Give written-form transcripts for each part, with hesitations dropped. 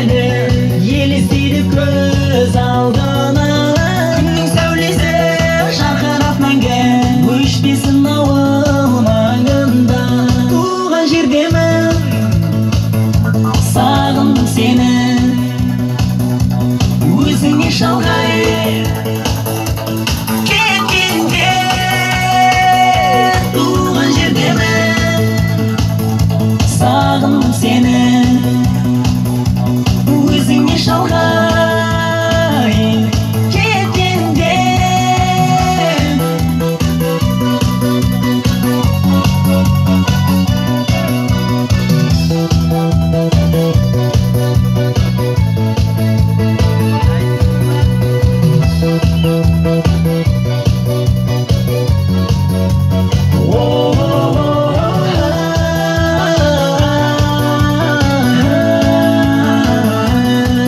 әлі елестейді көз алдына. Күннің сәулесі жарқырап мәңгі өшпесін ауыл маңында. Туған жердемін, сағындым сені, өзіңе шалғай кеткенде. Туған жердемін, сағындым сені, өзіңе шалғай кеткенде.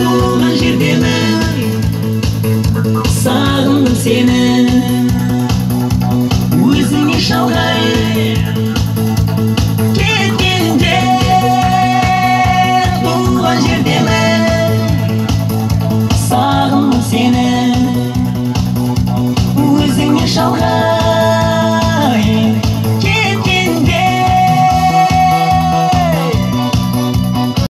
Туған жердемін, сағындым сені, өзіңе шалғай кеткенде. Туған жердемін, сағындым сені, өзіңе шалғай